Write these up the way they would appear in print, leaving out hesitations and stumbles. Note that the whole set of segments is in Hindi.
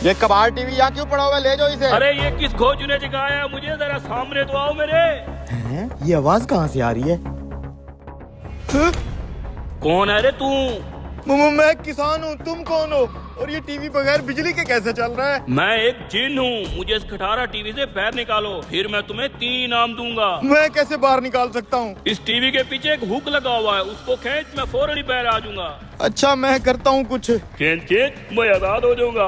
ये कबाड़ टीवी यहाँ क्यों पड़ा हुआ है? ले जाओ इसे। अरे ये किस खोजू ने जगाया है? मुझे जरा सामने तो आओ मेरे। हैं? ये आवाज कहाँ से आ रही है? कौन है रे तू? मैं किसान हूँ, तुम कौन हो? और ये टीवी बगैर बिजली के कैसे चल रहा है? मैं एक जिन हूँ, मुझे इस खटारा टीवी से बाहर निकालो, फिर मैं तुम्हें 3 इनाम दूंगा। मैं कैसे बाहर निकाल सकता हूँ? इस टीवी के पीछे एक हुक लगा हुआ है, उसको खींच, मैं फौरन ही बाहर आ जाऊंगा। अच्छा मैं करता हूँ कुछ। खींच खींच, मैं आजाद हो जाऊंगा।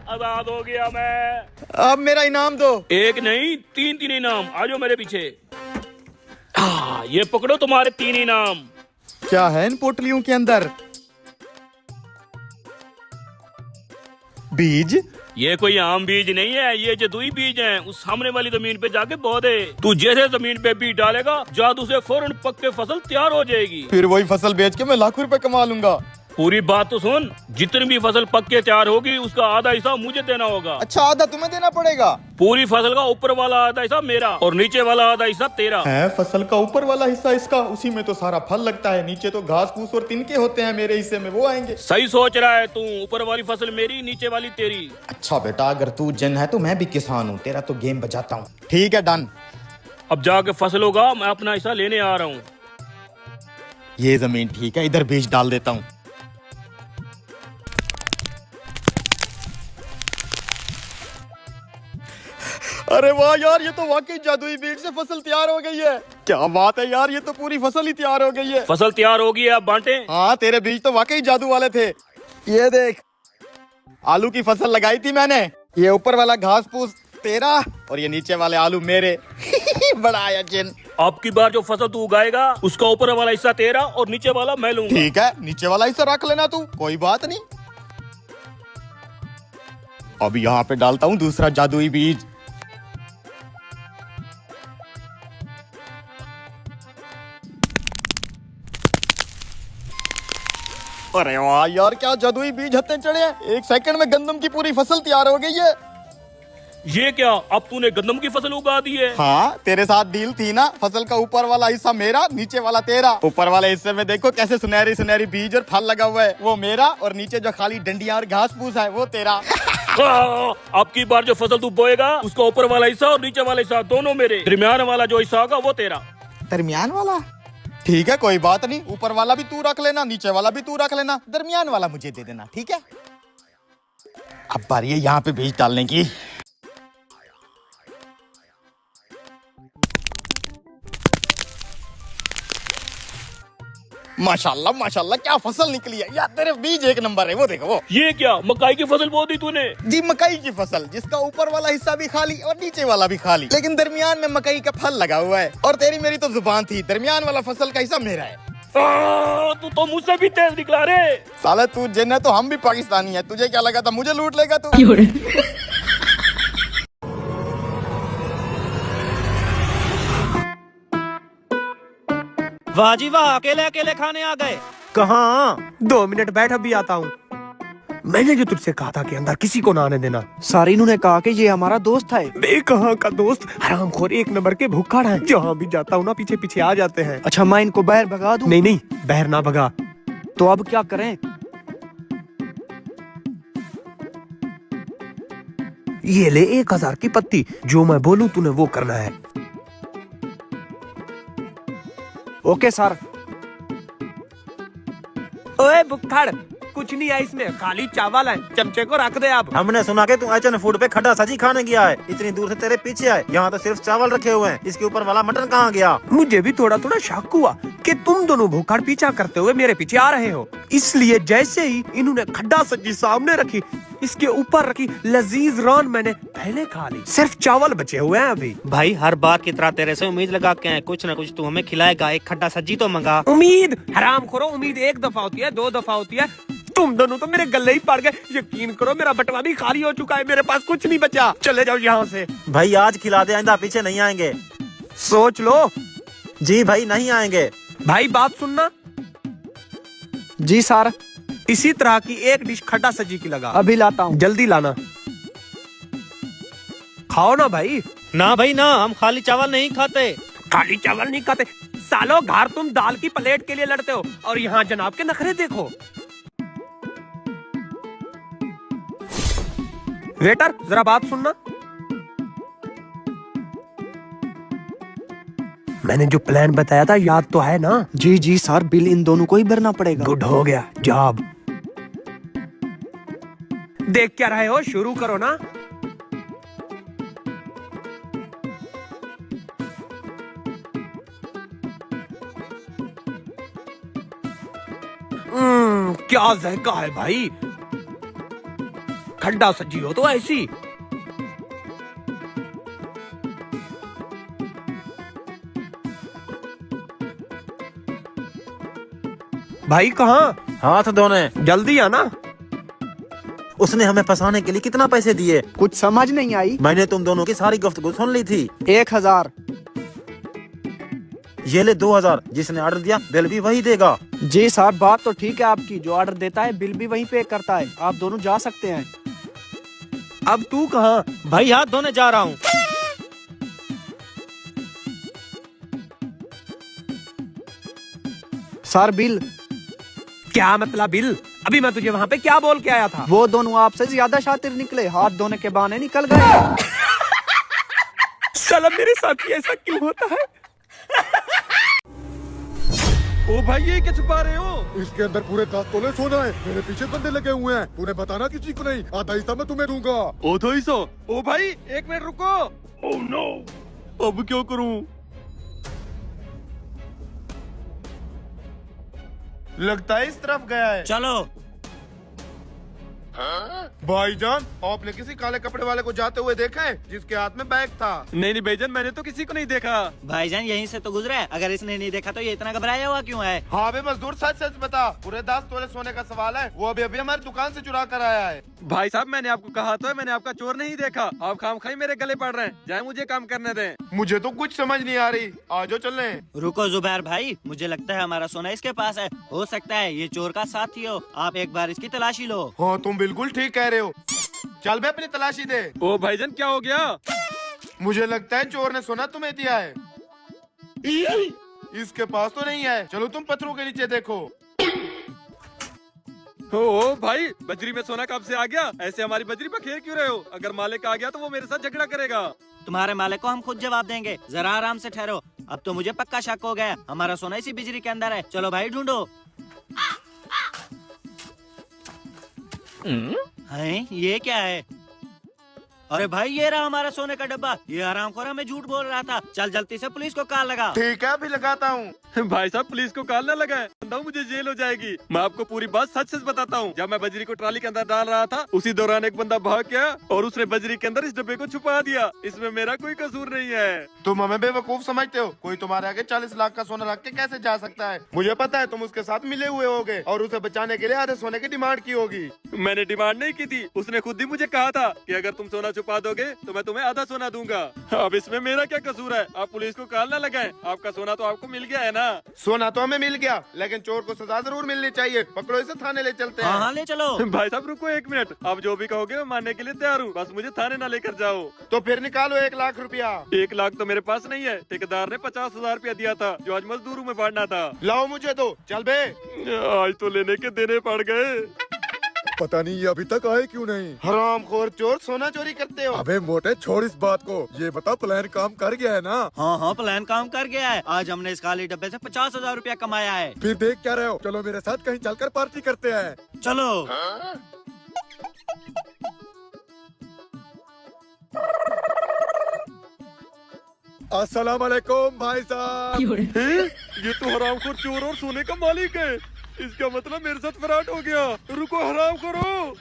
आजाद हो गया मैं। अब मेरा इनाम दो। एक नहीं 3 इनाम। आ जाओ मेरे पीछे। ये पकड़ो तुम्हारे 3 इनाम। क्या है इन पोटलियों के अंदर? बीज? ये कोई आम बीज नहीं है, ये जदुई बीज हैं। उस सामने वाली जमीन पे जाके बो दे। तू जैसे जमीन पे बीज डालेगा, जादू से फौरन पक्के फसल तैयार हो जाएगी। फिर वही फसल बेच के मैं लाखों रुपए कमा लूंगा। पूरी बात तो सुन, जितनी भी फसल पक के तैयार होगी उसका आधा हिस्सा मुझे देना होगा। अच्छा आधा तुम्हें देना पड़ेगा? पूरी फसल का ऊपर वाला आधा हिस्सा मेरा और नीचे वाला आधा हिस्सा तेरा। है फसल का ऊपर वाला हिस्सा इसका, उसी में तो सारा फल लगता है। नीचे तो घास फूस और तिनके होते हैं, मेरे हिस्से में वो आएंगे। सही सोच रहा है तू। ऊपर वाली फसल मेरी, नीचे वाली तेरी। अच्छा बेटा, अगर तू जन है तो मैं भी किसान हूँ, तेरा तो गेम बजाता हूँ। ठीक है डन। अब जाके फसल होगा, मैं अपना हिस्सा लेने आ रहा हूँ। ये जमीन ठीक है, इधर बीज डाल देता हूँ। अरे वाह यार, ये तो वाकई जादुई बीज से फसल तैयार हो गई है। क्या बात है यार, ये तो पूरी फसल ही तैयार हो गई है। फसल तैयार होगी है, अब बांटे। हाँ तेरे बीज तो वाकई जादू वाले थे। ये देख, आलू की फसल लगाई थी मैंने। ये ऊपर वाला घास फूस तेरा और ये नीचे वाले आलू मेरे। बड़ा आया जिन। अब की बार जो फसल तू उगाएगा उसका ऊपर वाला हिस्सा तेरा और नीचे वाला मैं लूंगा। ठीक है, नीचे वाला हिस्सा रख लेना तू, कोई बात नहीं। अब यहाँ पे डालता हूँ दूसरा जादुई बीज। अरे वाह यार, क्या जादुई बीज हत्ते चढ़े हैं। 1 सेकंड में गंदम की पूरी फसल तैयार हो गई है। ये क्या, अब तूने गंदम की फसल उगा दी है? हाँ तेरे साथ डील थी ना, फसल का ऊपर वाला हिस्सा मेरा, नीचे वाला तेरा। ऊपर वाले हिस्से में देखो कैसे सुनहरी सुनहरी बीज और फल लगा हुआ है, वो मेरा। और नीचे जो खाली डंडियां और घास फूस है वो तेरा। अब की बार जो फसल तू बोएगा उसका ऊपर वाला हिस्सा और नीचे वाला हिस्सा दोनों मेरे। दरमियान वाला जो हिस्सा होगा वो तेरा। दरमियान वाला? ठीक है कोई बात नहीं, ऊपर वाला भी तू रख लेना, नीचे वाला भी तू रख लेना, दरमियान वाला मुझे दे देना, ठीक है? अब बारी है यहाँ पे बीज डालने की। माशाल्लाह माशाल्लाह, क्या फसल निकली है यार। तेरे बीज एक नंबर है, वो देखो वो। ये क्या, मकाई की फसल बो दी तूने? जी मकई की फसल, जिसका ऊपर वाला हिस्सा भी खाली और नीचे वाला भी खाली, लेकिन दरमियान में मकई का फल लगा हुआ है। और तेरी मेरी तो जुबान थी, दरमियान वाला फसल का हिस्सा मेरा है। तू तो मुझसे भी तेज निकला रे। साला तू जिन है तो हम भी पाकिस्तानी है, तुझे क्या लगा था मुझे लूट लेगा तू? वाह जी वाह, अकेले अकेले खाने आ गए। कहाँ? 2 मिनट बैठ, अभी आता हूँ। मैंने जो तुझसे कहा था कि अंदर किसी को ना आने देना। सारे इन्होंने कहा कि ये हमारा दोस्त है। बे कहाँ का दोस्त, हरामखोर 1 नंबर के भुक्खड़ हैं। जहाँ भी जाता हूँ ना पीछे पीछे आ जाते हैं। अच्छा मैं इनको बाहर भगा दूं? नहीं नहीं, बाहर ना भगा। तो अब क्या करें? ये ले 1000 की पत्ती, जो मैं बोलूँ तूने वो करना है। Okay sir. ओए भुक्खड़, कुछ नहीं है इसमें, खाली चावल है, चमचे को रख दे अब। हमने सुना कि तू एचएन फूड पे खड्डा सजी खाने गया है, इतनी दूर से तेरे पीछे आए। यहाँ तो सिर्फ चावल रखे हुए हैं, इसके ऊपर वाला मटन कहाँ गया? मुझे भी थोड़ा थोड़ा शक हुआ कि तुम दोनों भूखड़ पीछा करते हुए मेरे पीछे आ रहे हो, इसलिए जैसे ही इन्होंने खड्डा सब्जी सामने रखी, इसके ऊपर रखी लजीज रान मैंने पहले खा ली। सिर्फ चावल बचे हुए हैं अभी। भाई हर बार की तरह तेरे से उम्मीद लगा के आए, कुछ न कुछ तू हमें खिलाएगा। एक खड्डा सब्जी तो मंगा। उम्मीद हराम करो, उम्मीद 1 दफा होती है, 2 दफा होती है। तुम दोनों तो मेरे गले ही पड़ गए। यकीन करो मेरा बटवा भी खाली हो चुका है, मेरे पास कुछ नहीं बचा। चले जाओ यहाँ से। भाई आज खिला दे, आइंदा पीछे नहीं आएंगे। सोच लो। जी भाई नहीं आएंगे। भाई बात सुनना। जी सर। इसी तरह की 1 डिश खड्डा सब्जी की लगा। अभी लाता हूँ। जल्दी लाना। खाओ ना भाई। ना भाई ना, हम खाली चावल नहीं खाते। खाली चावल नहीं खाते सालो, घर तुम दाल की प्लेट के लिए लड़ते हो और यहाँ जनाब के नखरे देखो। वेटर जरा बात सुनना। मैंने जो प्लान बताया था याद तो है ना? जी जी सर, बिल इन दोनों को ही भरना पड़ेगा। गुड हो गया जॉब। देख क्या रहे हो, शुरू करो ना। क्या जायका है भाई, खड्डा सजी हो तो ऐसी। भाई कहाँ? हाथ धोने। जल्दी आना। उसने हमें फंसाने के लिए कितना पैसे दिए? कुछ समझ नहीं आई। मैंने तुम दोनों की सारी गुफ्तगू सुन ली थी। 1000। ये ले 2000। जिसने ऑर्डर दिया बिल भी वही देगा। जी सर, बात तो ठीक है आपकी, जो ऑर्डर देता है बिल भी वहीं पे करता है। आप दोनों जा सकते हैं। अब तू कहाँ? भाई हाथ धोने जा रहा हूँ। Sir bill. क्या मतलब बिल? अभी मैं तुझे वहाँ पे क्या बोल के आया था? वो दोनों आपसे ज्यादा शातिर निकले, हाथ धोने के बहाने निकल गए। साला मेरे साथ ही ऐसा क्यों होता है? ओ भाई ये क्या छुपा रहे हो? इसके अंदर पूरे 10 तोले सोना है। मेरे पीछे बंदे लगे हुए हैं। तूने बताना किसी को नहीं। आधा हिस्सा मैं तुम्हें दूंगा। ओ 200। ओ भाई 1 मिनट रुको। ओह नो, अब क्या करूं? लगता है इस तरफ गया है। चलो। भाईजान, आपने किसी काले कपड़े वाले को जाते हुए देखा है जिसके हाथ में बैग था? नहीं नहीं भाईजान, मैंने तो किसी को नहीं देखा। भाईजान यहीं से तो गुजरा है, अगर इसने नहीं देखा तो ये इतना घबराया हुआ क्यों है? हाँ बे मजदूर, सच सच बता। पूरे 10 तोले सोने का सवाल है, वो अभी अभी हमारी दुकान से चुरा कर आया है। भाई साहब मैंने आपको कहा तो है, मैंने आपका चोर नहीं देखा। आप खामखाई मेरे गले पड़ रहे हैं। जाए मुझे काम करने दें। मुझे तो कुछ समझ नहीं आ रही। आजो चलने। रुको जुबैर भाई, मुझे लगता है हमारा सोना इसके पास है। हो सकता है ये चोर का साथी हो। आप एक बार इसकी तलाशी लो। हाँ तुम बिल्कुल ठीक कह रहे हो। चल बे अपनी तलाशी दे। ओ भाईजान क्या हो गया? मुझे लगता है चोर ने सोना तुम्हें दिया है। इसके पास तो नहीं है। चलो तुम पत्थरों के नीचे देखो। ओ भाई, बजरी में सोना कब से आ गया? ऐसे हमारी बजरी पर खेल क्यों रहे हो? अगर मालिक आ गया तो वो मेरे साथ झगड़ा करेगा। तुम्हारे मालिक को हम खुद जवाब देंगे, जरा आराम से ठहरो। अब तो मुझे पक्का शक हो गया, हमारा सोना इसी बिजली के अंदर है। चलो भाई ढूंढो। हैं, ये क्या है? अरे भाई ये रहा हमारा सोने का डब्बा। ये हरामखोर हमें झूठ बोल रहा था। चल जल्दी से पुलिस को कॉल लगा। ठीक है, अभी लगाता हूँ। भाई साहब पुलिस को कॉल न लगाए, मुझे जेल हो जाएगी। मैं आपको पूरी बात सच सच बताता हूँ। जब मैं बजरी को ट्राली के अंदर डाल रहा था, उसी दौरान एक बंदा भाग गया और उसने बजरी के अंदर इस डब्बे को छुपा दिया। इसमें मेरा कोई कसूर नहीं है। तुम हमें बेवकूफ समझते हो। कोई तुम्हारे आगे 40 लाख का सोना रख के कैसे जा सकता है? मुझे पता है तुम उसके साथ मिले हुए होगे और उसे बचाने के लिए आधे सोने की डिमांड की होगी। मैंने डिमांड नहीं की थी, उसने खुद ही मुझे कहा था कि अगर तुम सोना छुपा दोगे तो मैं तुम्हें आधा सोना दूंगा। अब इसमें मेरा क्या कसूर है? आप पुलिस को कॉल न लगाएं। आपका सोना तो आपको मिल गया है ना। सोना तो हमें मिल गया, लेकिन चोर को सजा जरूर मिलनी चाहिए। पकड़ो इसे, थाने ले चलते हैं। हाँ हाँ ले चलो। भाई साहब रुको 1 मिनट। आप जो भी कहोगे मैं मानने के लिए तैयार हूँ, बस मुझे थाने ना लेकर जाओ। तो फिर निकालो 1 लाख रुपया। 1 लाख तो मेरे पास नहीं है। ठेकेदार ने 50,000 रुपया दिया था जो आज मजदूरों में बांटना था। लाओ मुझे दो। चल बे। आज तो लेने के देने पड़ गए। पता नहीं ये अभी तक आए क्यों नहीं। हरामखोर चोर, सोना चोरी करते हो। अबे मोटे छोड़ इस बात को। ये बता प्लान काम कर गया है ना? हाँ हाँ प्लान काम कर गया है। आज हमने इस खाली डब्बे से 50,000 रुपया कमाया है। फिर देख क्या रहे हो? चलो मेरे साथ कहीं चलकर पार्टी करते हैं। चलो। अस्सलाम वालेकुम भाई साहब। ये तो हरामखोर चोर और सोने का मालिक है। इसका मतलब मेरे साथ फराड हो गया। रुको हराम करो।